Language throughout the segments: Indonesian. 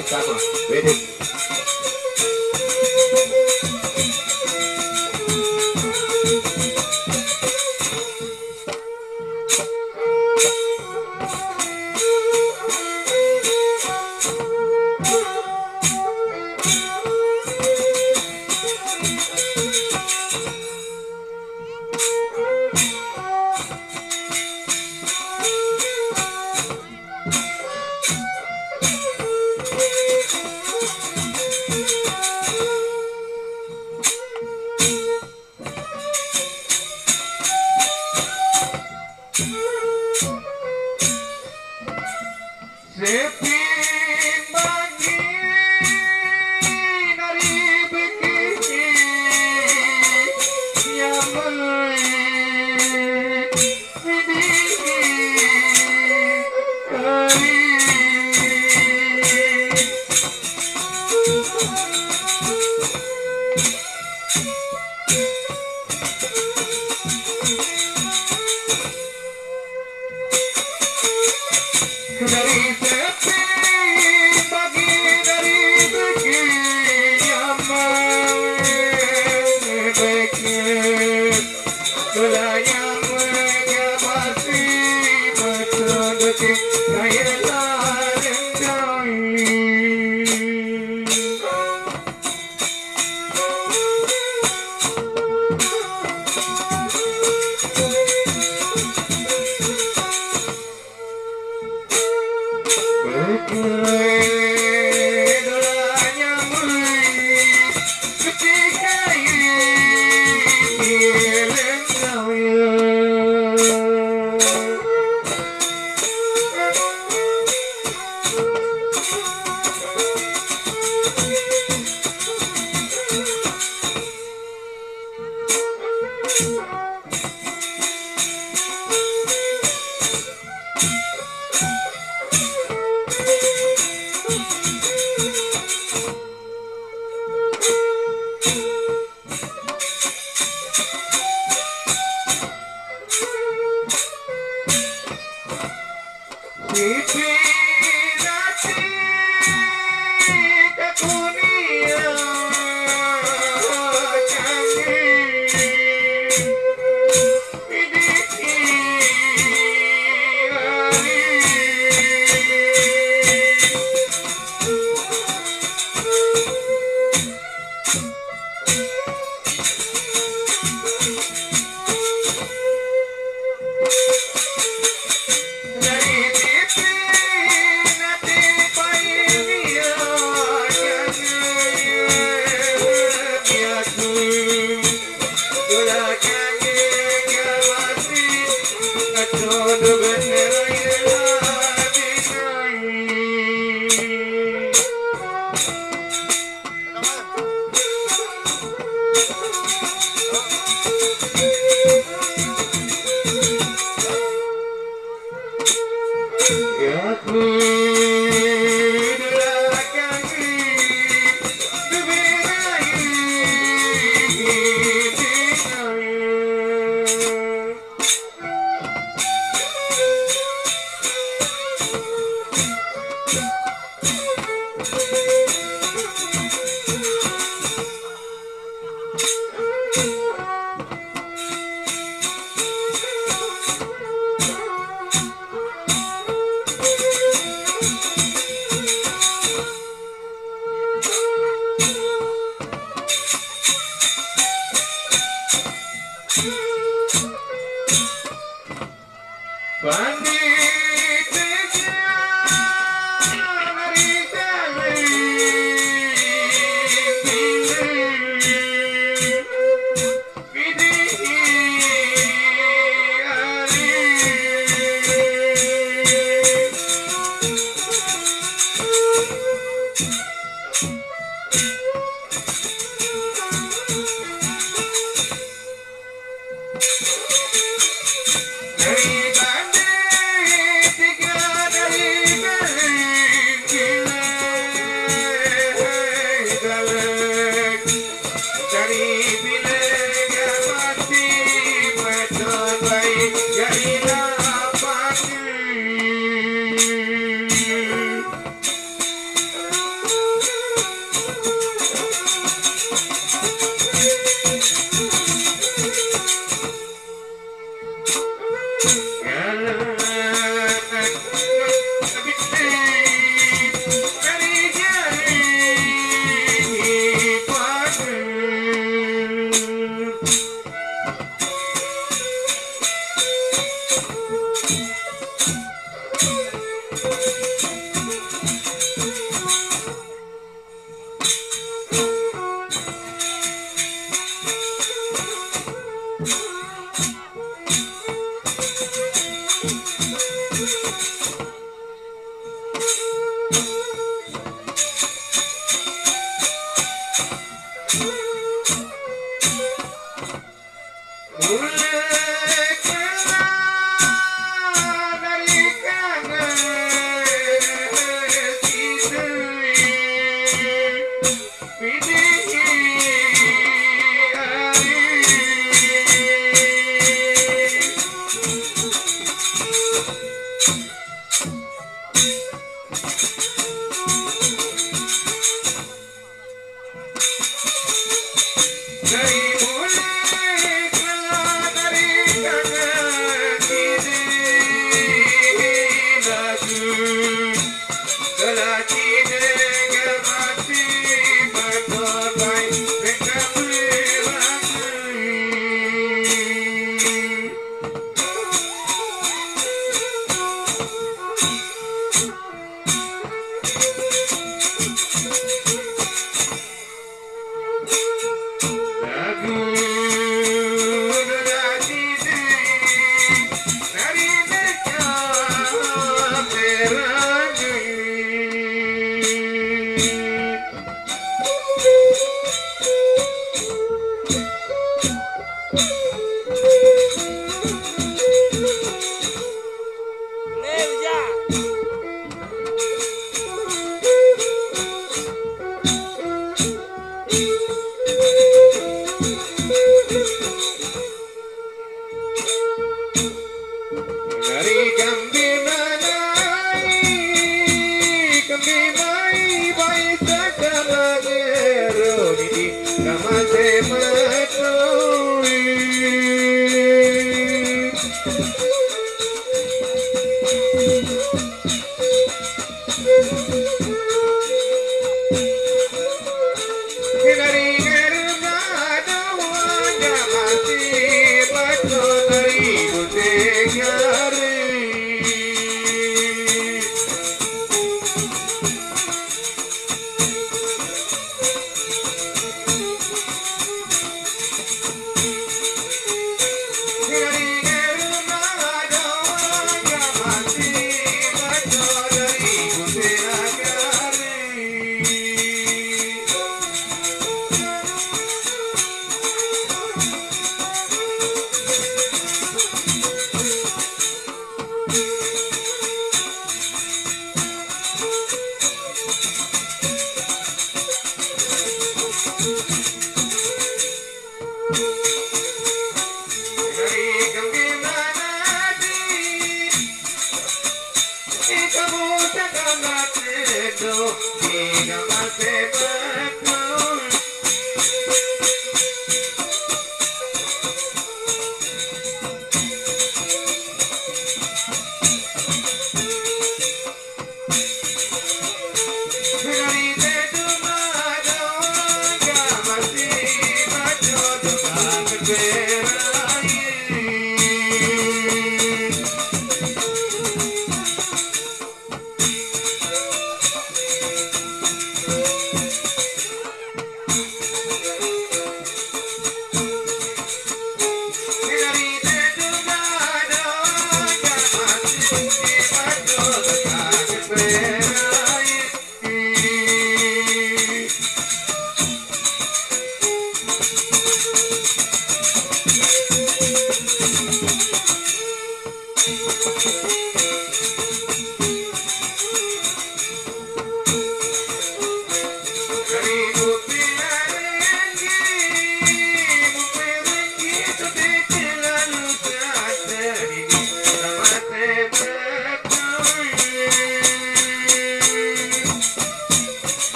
Isako, ready.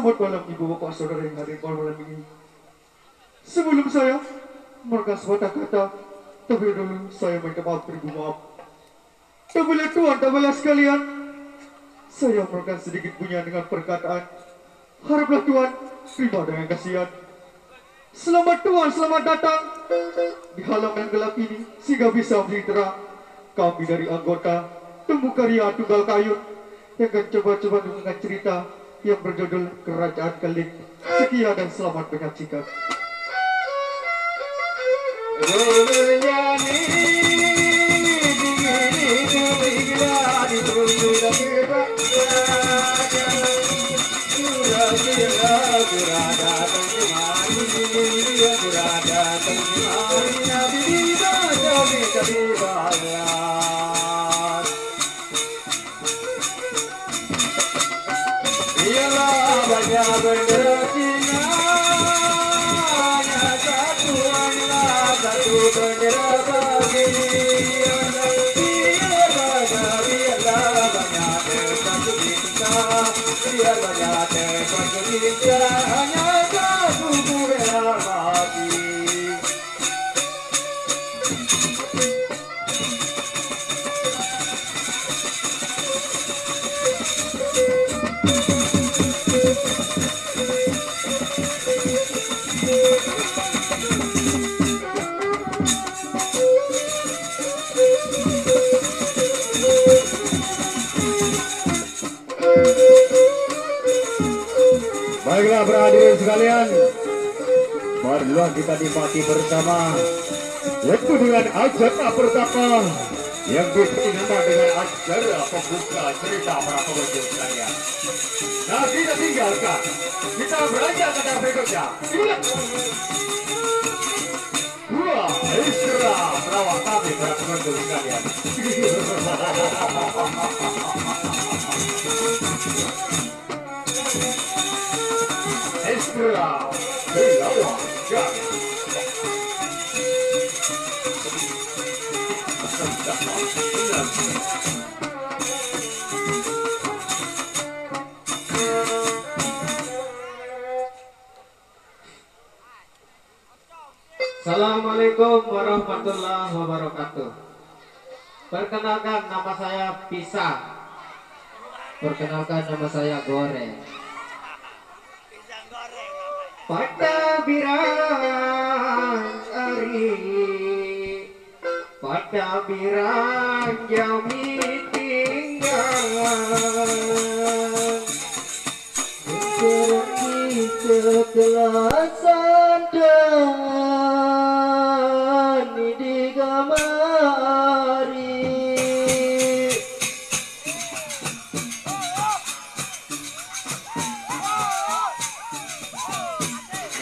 Selamat malam ibu bapak saudara yang hadir pada malam ini. Sebelum saya mergas sepatah kata, terlebih dahulu saya minta maaf beribu maaf. Tabela tuan, tabela sekalian, saya mergas sedikit punya dengan perkataan. Haraplah tuan terima dengan kasihan. Selamat tuan, selamat datang di halaman gelap ini sehingga bisa beri terang. Kami dari anggota Tumbuh Karya Tunggal Kayun yang akan coba-coba dengan cerita yang berjudul Kerajaan Keling. Sekian dan selamat menyaksikan. Baiklah hadirin sekalian, marilah kita nikmati bersama yaitu dengan acara pertama yang diberi nama dengan acara pembuka cerita para pengunjung sekalian. Nah, tidak tinggalkan, kita beranjak ke dalam berikutnya. Wah, istirahat perawat kami para pengunjung sekalian. Assalamualaikum warahmatullahi wabarakatuh. Perkenalkan nama saya Pisang. Perkenalkan nama saya Goreng. Pada birang ari, pada birang jami tinggal. Pergi kekelasan dan digamari.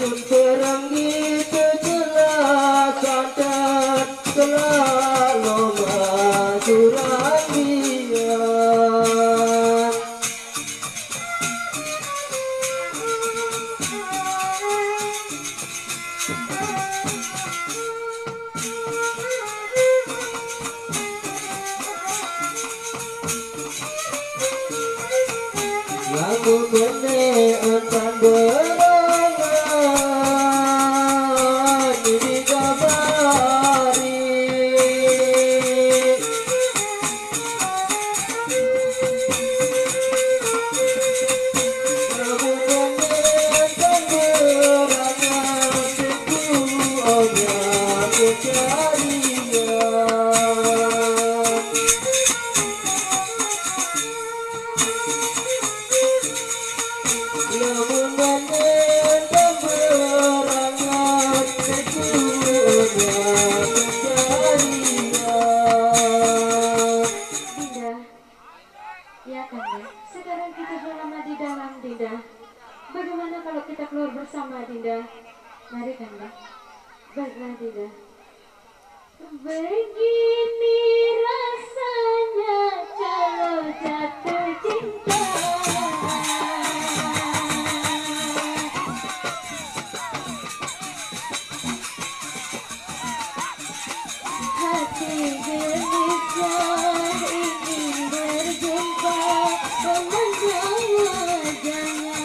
Perangi kejelasan dan selalu masurahian. Lagu kene entan berangan dikabari. Lagu kene entan berangan teku onya kecarian. Namun banyak dan berangan sekunya kejadian. Dinda, ya Kanda, sekarang kita sudah lama di dalam Dinda. Bagaimana kalau kita keluar bersama Dinda? Mari Kanda. Baiklah Dinda. Begini rasanya kalau jatuh cinta. Hati gelisah ingin berjumpa dengan wajahnya.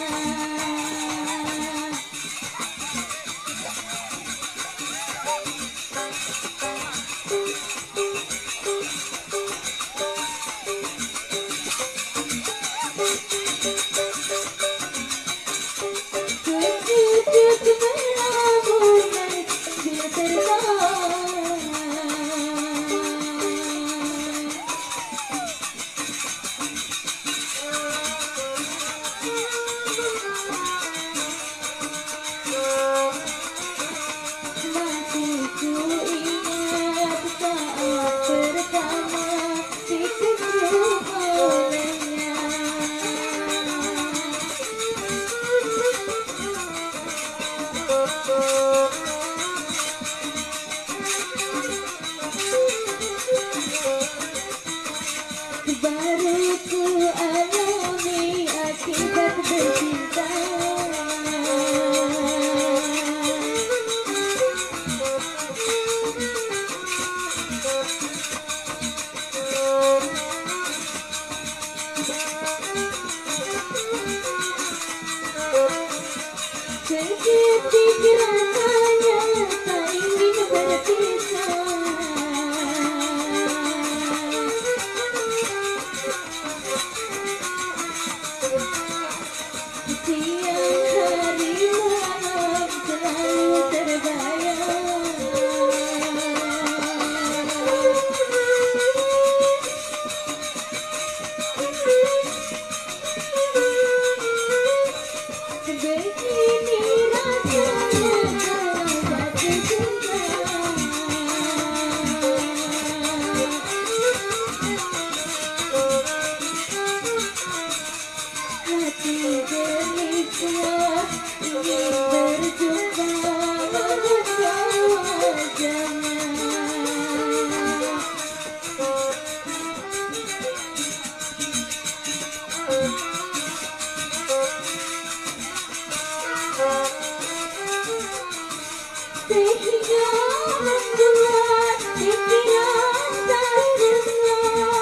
Kejut melamunai dia terbang. Masih ku ingat saat pertama disejuk olehnya. Baru ku alami akibat bercinta. Sedikit rasanya tak ingin berpisah. Siang hari malam selalu terbayang. Begini rasanya kalau jatuh cinta. Hati gelisah ingin berjumpa dengan wajahnya. Sehingga membuat pikiran tak tenang.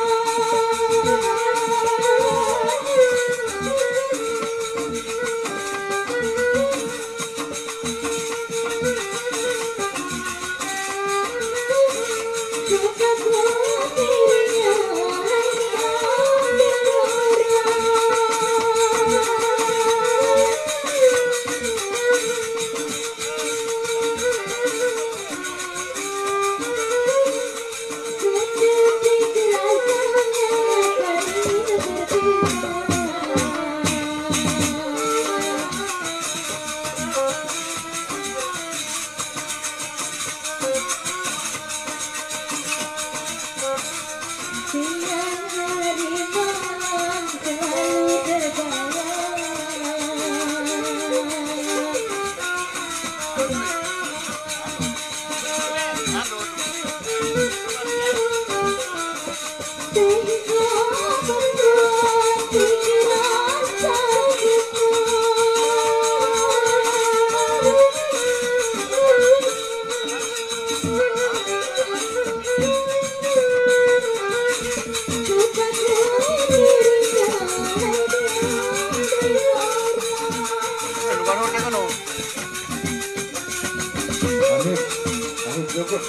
Bogor.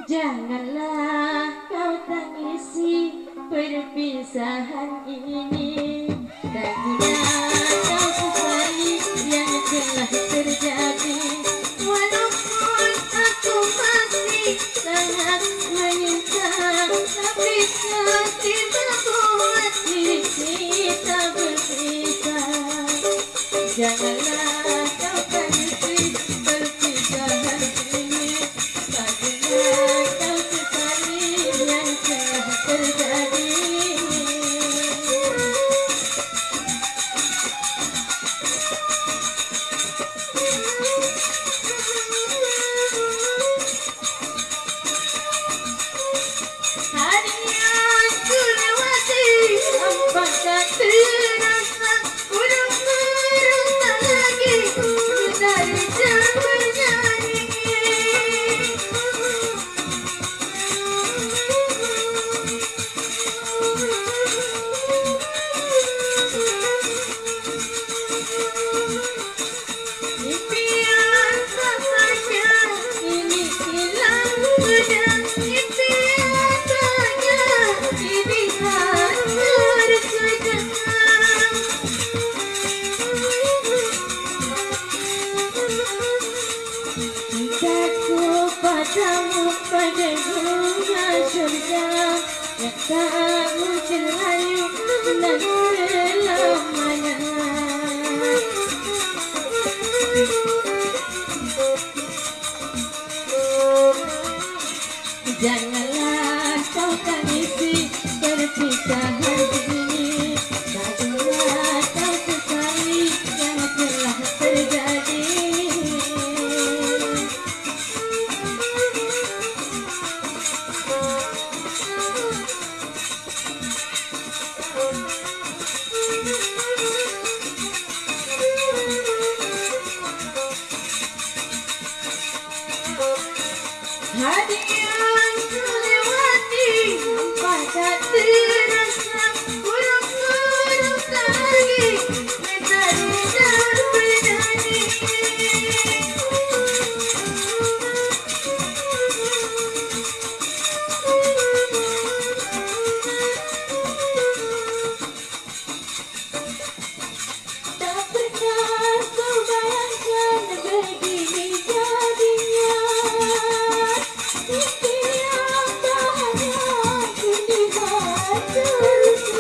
Janganlah kau tangisi perpisahan ini, tak guna kau sesali yang telah terjadi. Walaupun aku masih sangat menyinta, tapi kau tidak buat diri kita berpisah. Janganlah kau tangisi perpisahan ini, tak guna kau sesali yang telah terjadi. Hari yang ku lewati, apakah terasa burung-burung tak lagi dari jam bernyanyi. Impian saja ini hilang sudah, impian saja ini hancur sudah. Cintaku padamu pada bunga surga yang tak mungkin layu dan selamanya. Janganlah kau tangisi perpisahan ini, tak guna kau sesali yang telah terjadi. Hari yang ku lewati, apakah terasa burung-burung tak lagi mencari dan bernyanyi. Tak pernah kau bayangkan begini jadinya. Mimpi yang bahagia kini hancur.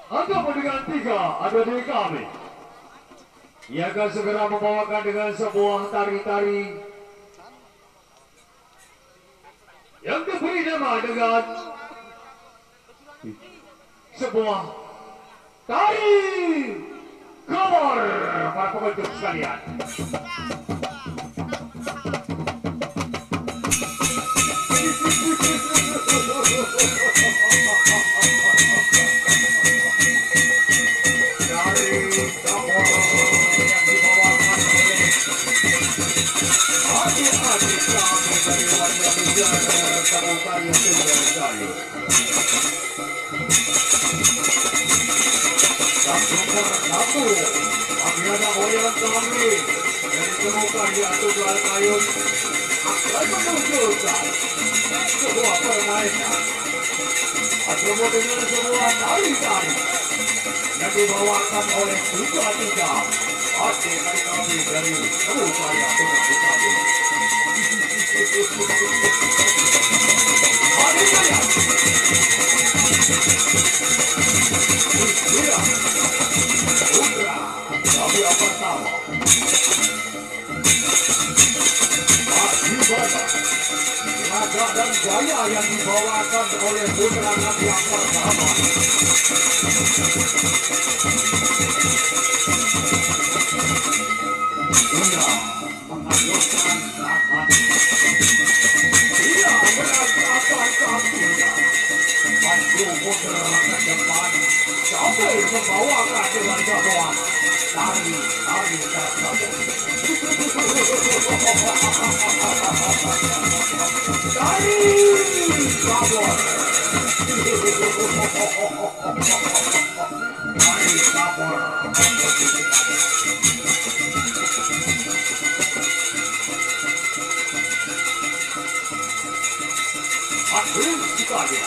Atau dengan tiga ada di kami. Ia akan segera membawakan dengan sebuah tari-tari yang diberi nama dengan sebuah tari kamar para pengunjung sekalian. Ada goyang kami yang ditemukan di aturan kayun akan menunjukkan sebuah permainan atau dengan sebuah tari-tari yang dibawakan oleh tiga adik kami dari Kabupaten Tunggal. Adik kalian, kami yang pertama akibat laga dan gaya yang dibawakan oleh putra Nabi yang pertama. Ia mengajukan tangan, ia merasakan kakinya maju putra ke depan sampai membawakan dengan jagoan tari tersebut. Tari kabur. Tari kabur. Aduh, sekali.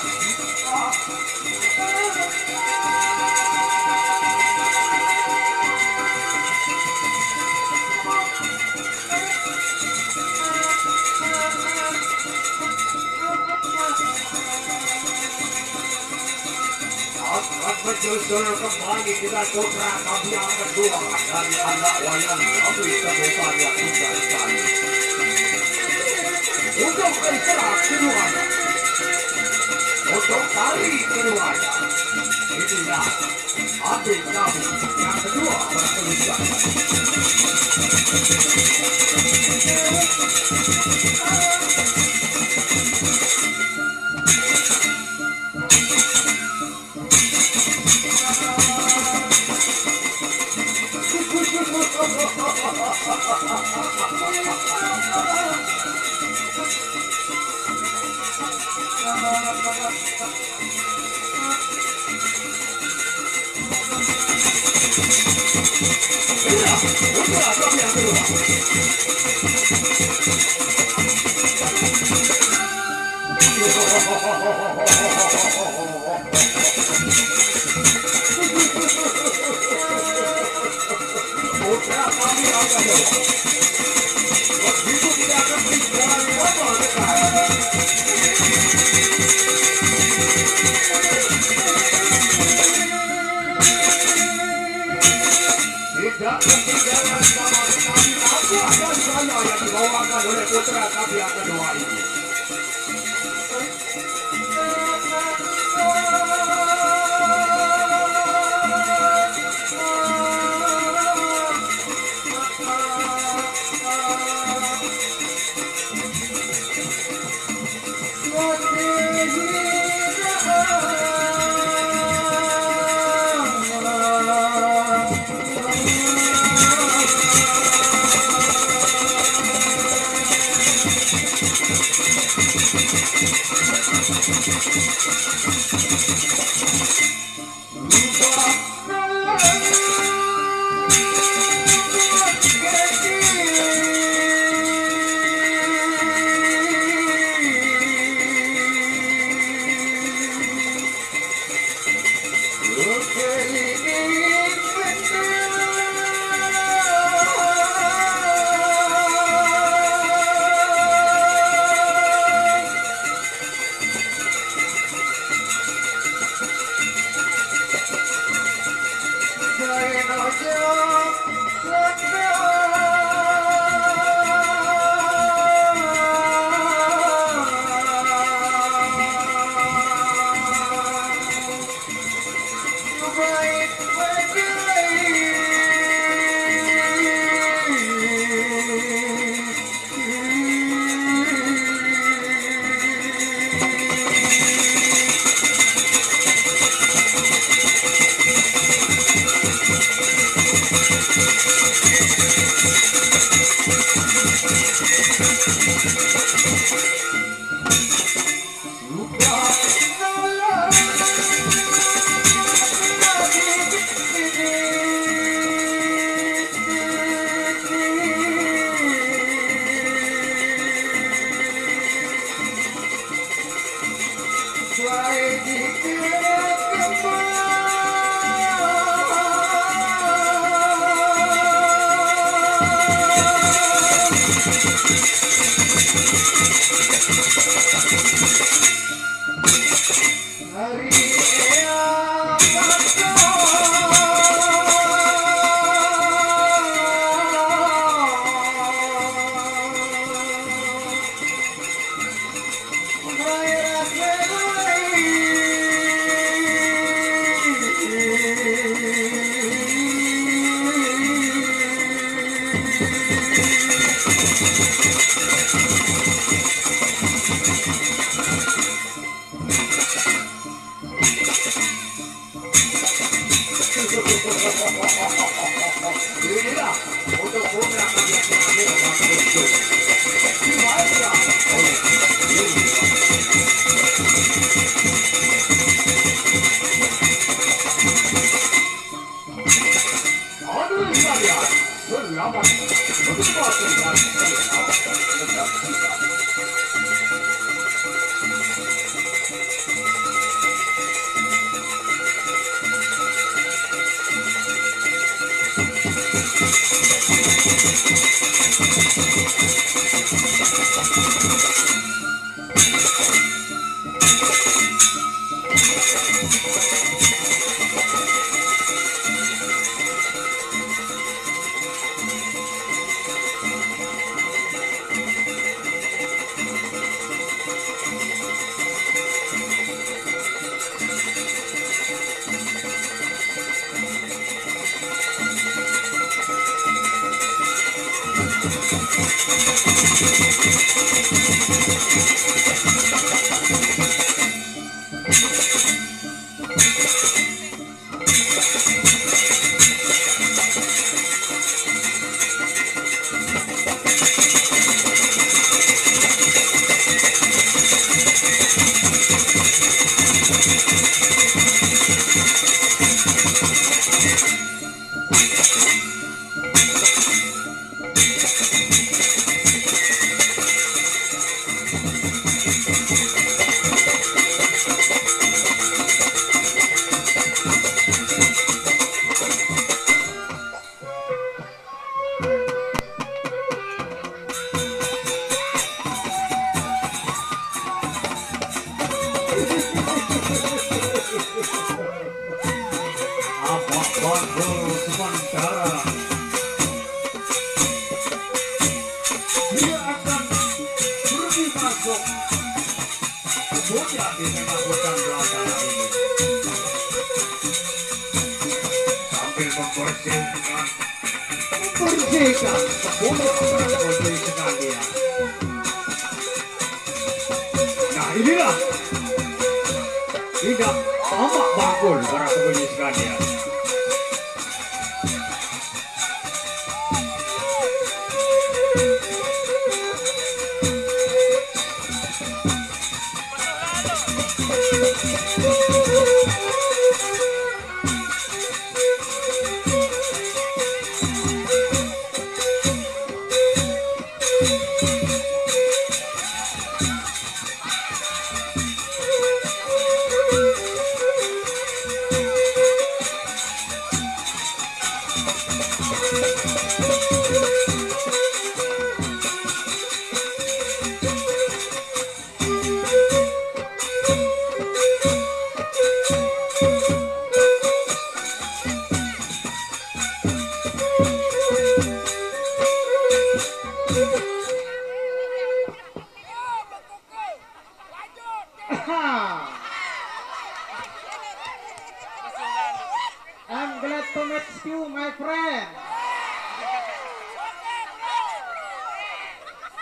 Menyusul kembali dengan putra kami yang kedua dari anak wayang kami temukan yang tunggal sekali. Untuk istirahat keduanya, untuk tari keduanya, inilah adik kami yang kedua bertuliskan. Putra kami akan begitu tidak akan berjalan lama dekat. Tidak ketinggalan sama sekali aku akan sana yang dibawakan oleh putra kami yang kedua ini. Inilah untuk putra kami yang terakhir waktu dibaca oleh hadirin sekalian, selamat menikmati dan selamat menyaksikan. Apa bandul sementara dia akan pergi masuk kemudian dilakukan belakangan ini sambil membersihkan sepuluh putri sekalian. Nah inilah tidak amat bakul para putri sekalian. I'm glad to meet you, my friend.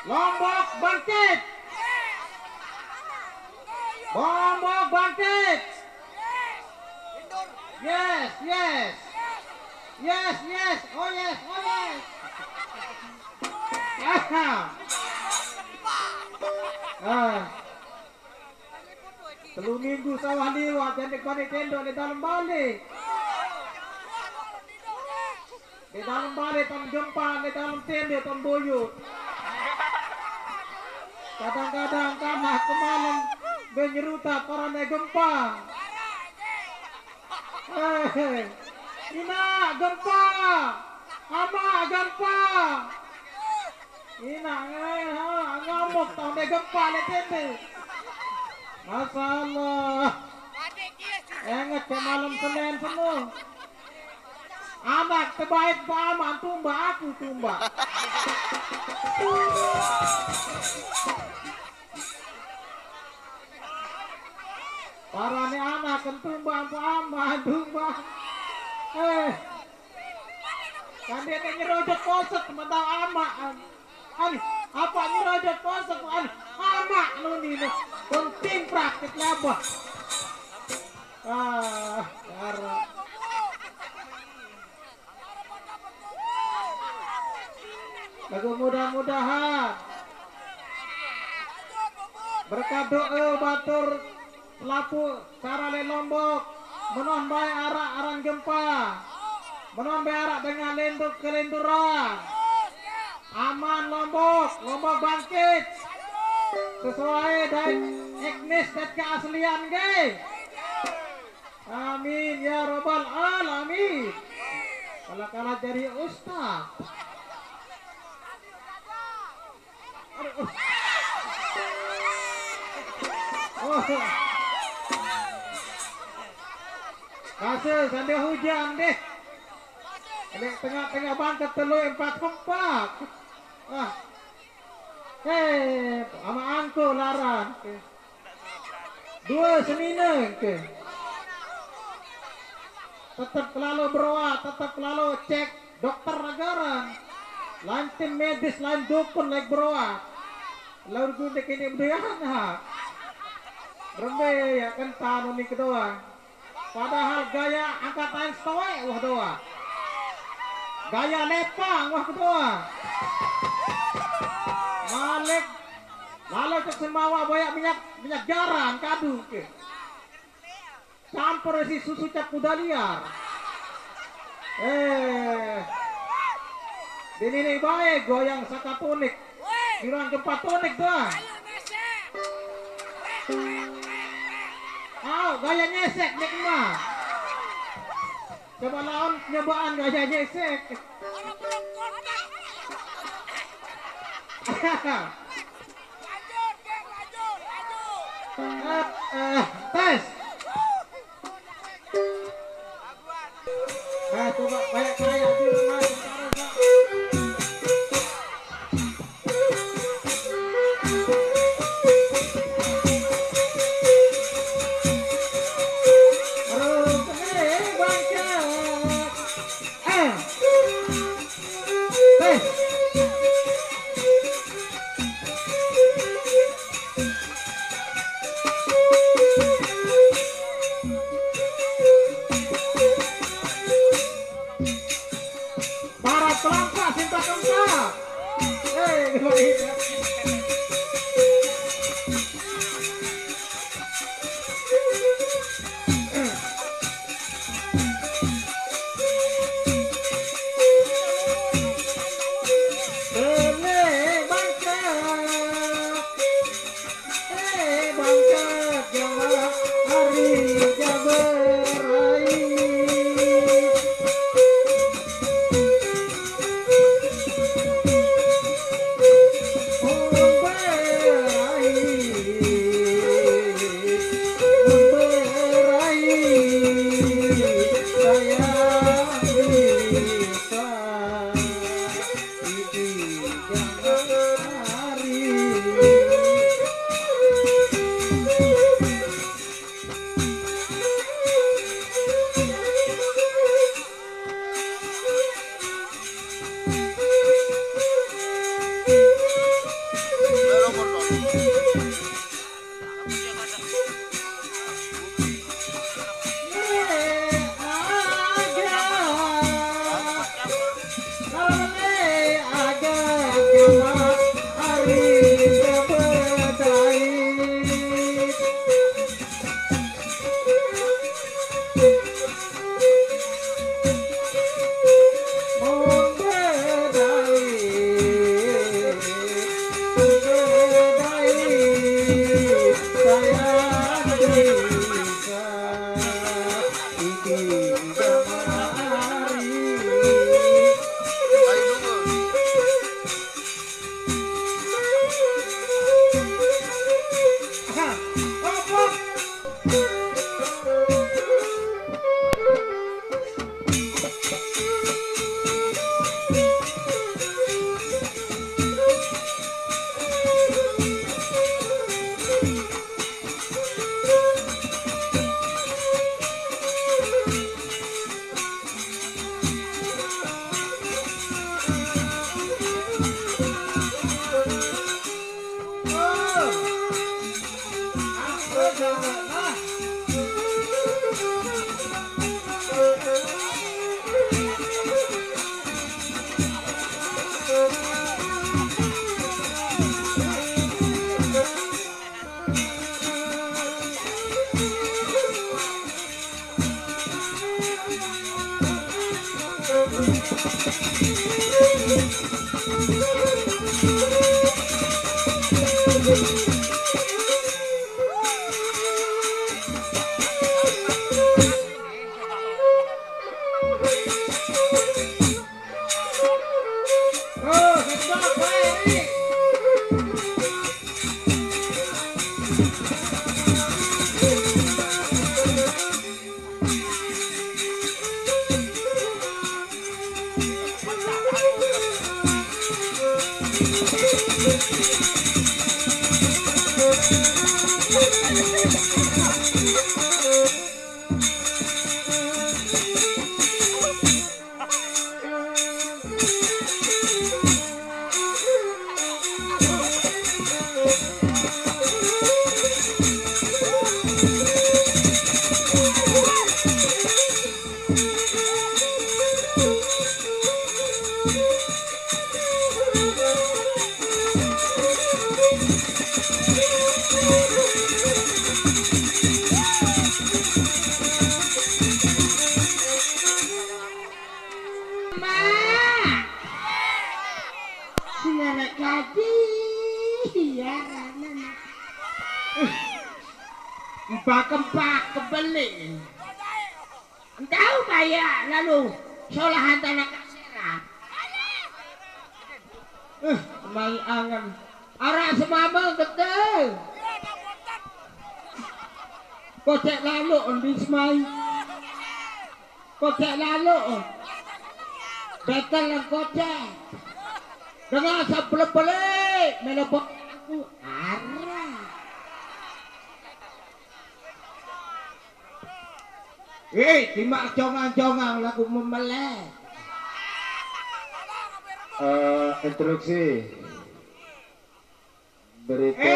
Lombok bangkit! Lombok bangkit! Yes, yes. Yes, yes. Oh yes, oh yes. Telur minggu sawah liwat dan dikonek tendok di dalam balik. Di dalam balik tam gempa, di dalam tenda tam buyut. Kadang-kadang tanah kemalam benyeruta karena gempa. Ina gempa, ama gempa. Ina ngamuk tau de gempa le tenda. Masalah. Ingat ke malam Senin penuh. Anak terbaik paman tumba aku tumba. Para ni anak kan tumba paman tumba. Kan dia nyerojot posek mentang amak. Apa nyerojot posek amak lu ni lu. Penting praktik labah. Cara. Lagu mudah-mudahan berkat doa batur pelapu Sarale Lombok menon bae arak aran gempa menon bae arak dengan lenduk kelenturan aman Lombok bangkit sesuai dan etnis dan keaslian ge amin ya rabbal alamin kalau jadi ustaz. Kasih sampai hujan deh. Ini tengah-tengah bangkat telur 4 sama angko laran. Dua senina ke. Tetap selalu berawat, tetap selalu cek dokter negara. Lain tim medis, lain dukun, lain berawat. Lalu gue kini berdaya Rembe ya kan tanu ni kedua. Padahal gaya angkat tangan stoik wah doa. Gaya lepang wah kedua. Malik lalu ke semawa banyak minyak garam kadu ke. Campur si susu cap kuda liar. Ini baik goyang sakatonik. Dirang gempa tonik doang. Gaya nyesek nek mah. Coba lawan nyobaan gaya nyesek. Tes. tongkat. Kembali. Empak-empak kebeli. Tahu kaya lalu solahan tanah kaseran. May angan. Ara semama betul. Kocek lalu undi semai. Kocek lalu. Betul lang kocek. Dengan sebelum balik menepok aku. Ara. Timak congang-congang lagu memeleh. Instruksi berita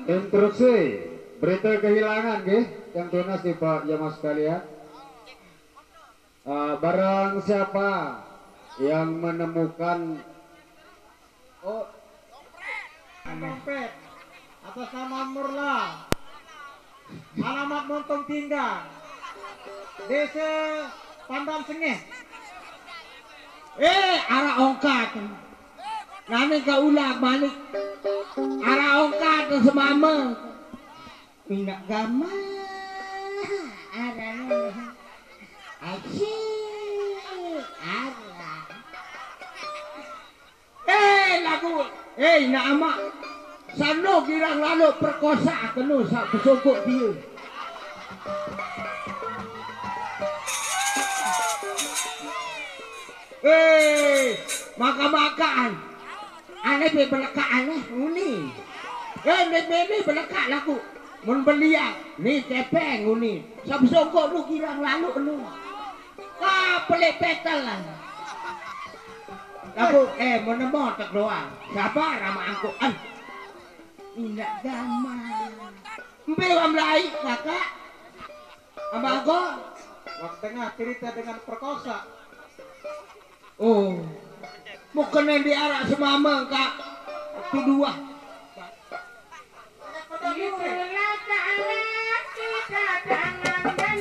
instruksi berita kehilangan yang tunas di Pak Jamaah sekalian. Barang siapa yang menemukan dompet atas nama Murla, alamat Montong Tinggal, desa Pandam Sengeh. Arah ongkat. Nami ka ulah balik. Arah ongkat semama. Minyak gama. Arah. Asyik. Arah. Lagu. Nak amak. Sano girang lalu perkosa kenu sak pesokok dia. Makan-makan. Aneh be belakak aneh uni. Bebe belakak laku. Mun beliak ni tepeng uni. Sab sokok lu girang lalu lu. Pelik petal lah. Laku mun nemo tak doang. Sabar sama aku. Indak gamar. Mbe wamlai kakak. Abago. Waktu tengah cerita dengan perkosa. Bukan yang diarak semama kak. Itu dua. Itulah saat kita tangan dan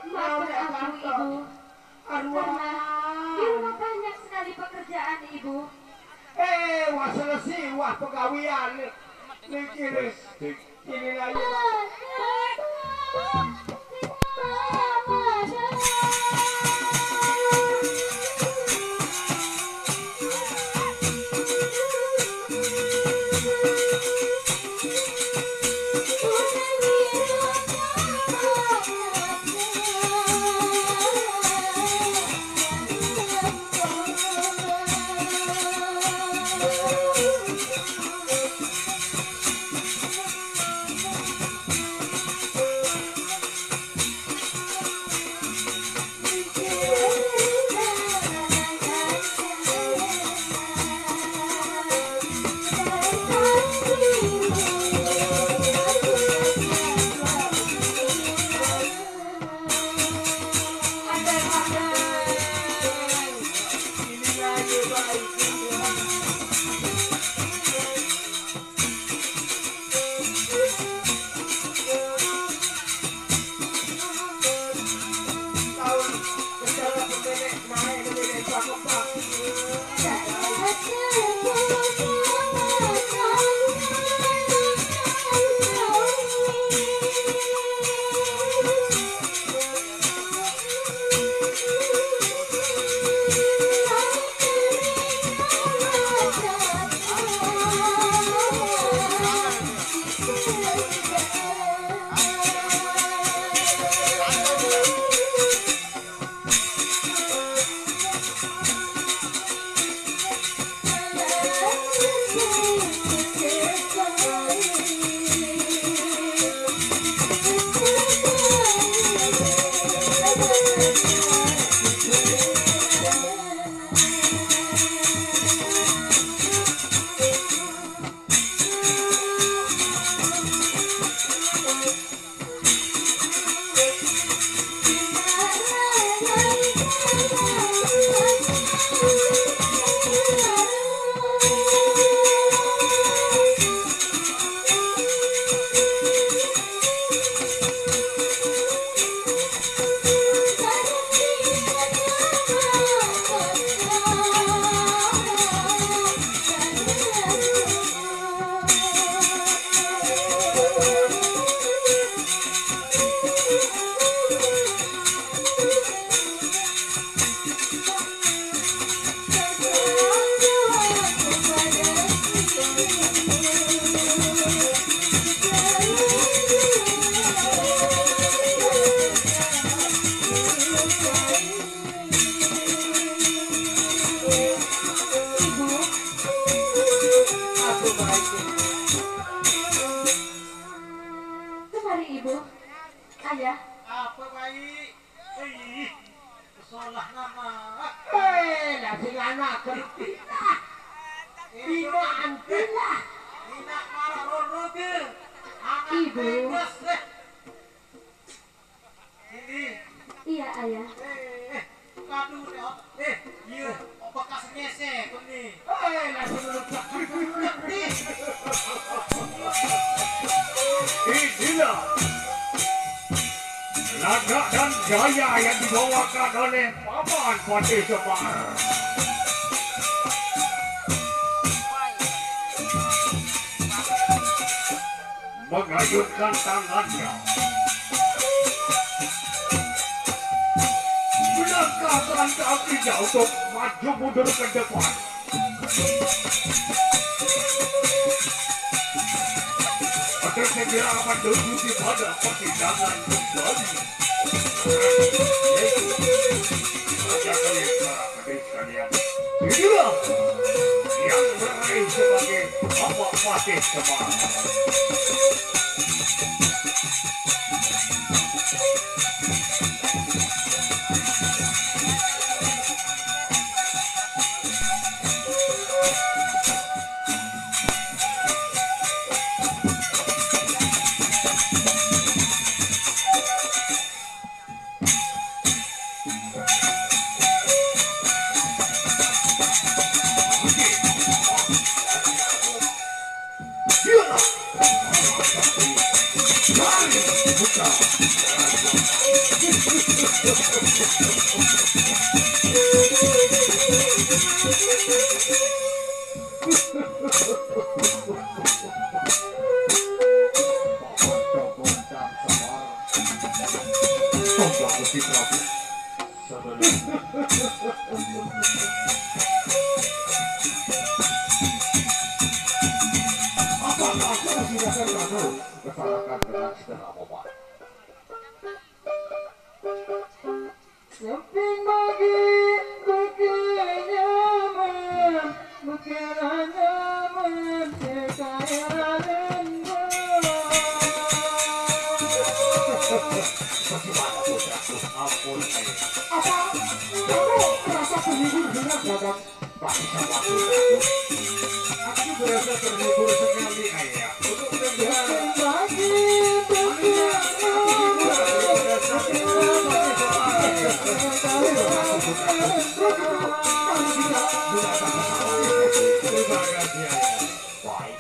Maafkan aku, Ibu. Karena di rumah banyak sekali pekerjaan, Ibu. Wah selesai, wah pegawian nih. Nih kini lagi. Kemari ibu, ayah. Apa baik? Kesolah nama. Lah sing anak kertina. Ina antina. Ina marah rono ke. Anak Ibu. bebas deh. Ini. Iya ayah. Kadu deh. Iya. Bekas ngesek ini. Lah sing lupa. Inilah laga dan gaya yang dibawakan oleh Paman Patih Semar. Mengayunkan tangannya, melangkahkan kakinya untuk maju mundur ke depan. Akan segera menuju di pada persidangan kembali. Raja kalian para hadirin sekalian, inilah yang meraih sebagai Bapak Patih Semar. Kesalahan dengan segera Bapak. Samping bagi nyaman, bukira nyaman, sekaya lenda. Bagaimana putraku? Ampun saya. Apa? Kamu merasa terhibur dengan badan? Pasti sama putraku. Aku berasa terhibur sekali ayah. Untuk mendengar Bagi bukira terima kasih ayah. Baik.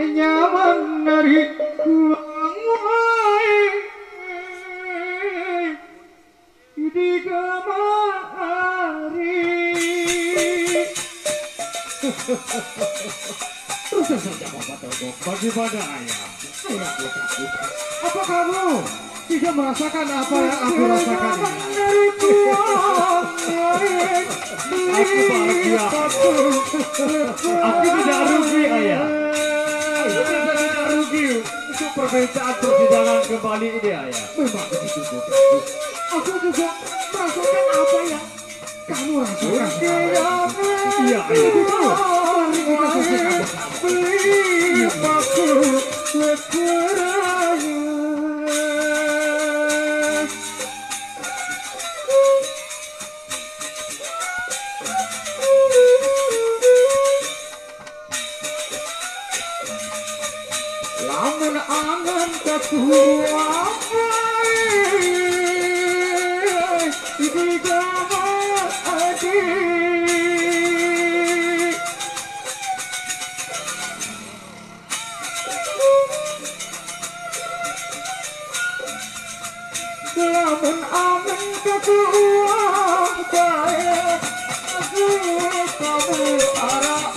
Nyaman dari kuangwai di kemari. Terus saja Bapak Togok, bagaimana ayah? Apa kamu tidak merasakan apa yang aku rasakan? Aku bahagia. Aku tidak rugi ayah. Aku tidak rugi untuk permintaan persidangan kembali ini ayah. Memang begitu Togok. Aku juga merasakan apa yang kamu rasakan. Iya ayah. Kita selesaikan lamun angan ketua iki gamar adi lamun angan ketua baik aku kamu arah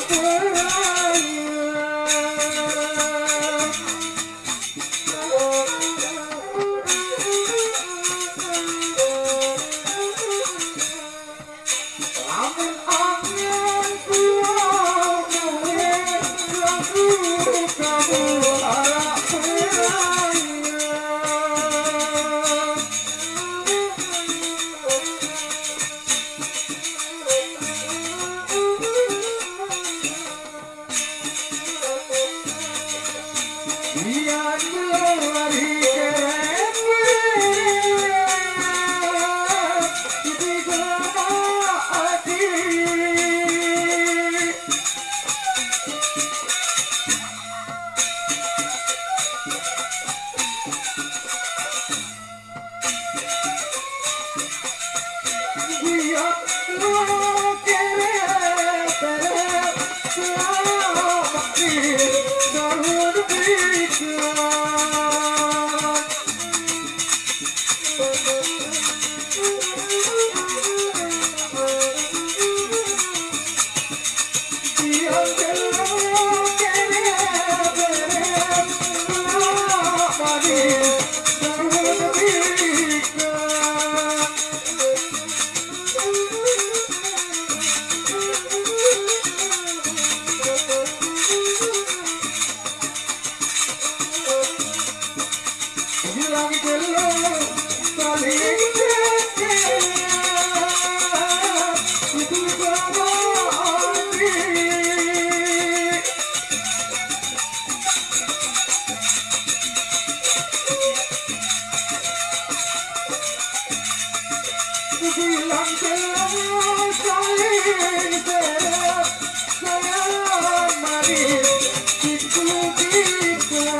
hilang jelas saling dekat itu sama hati. Hilang jelas saling dekat sayang manis itu kita.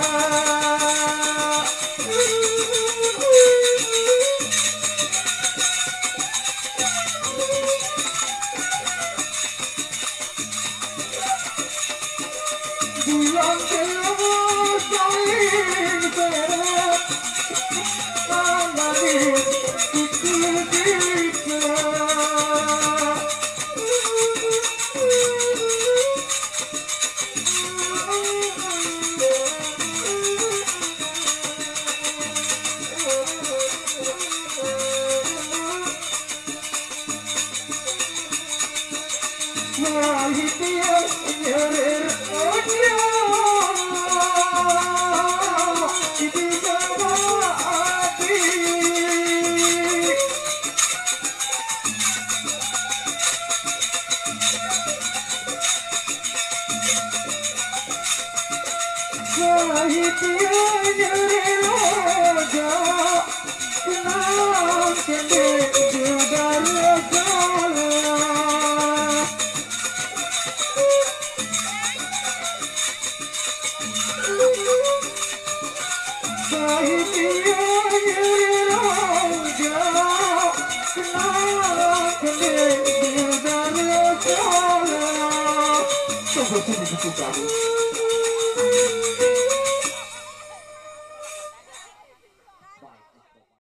Hilang jelas saling dekat manis itu kita. Sungguh-sungguh buku baru.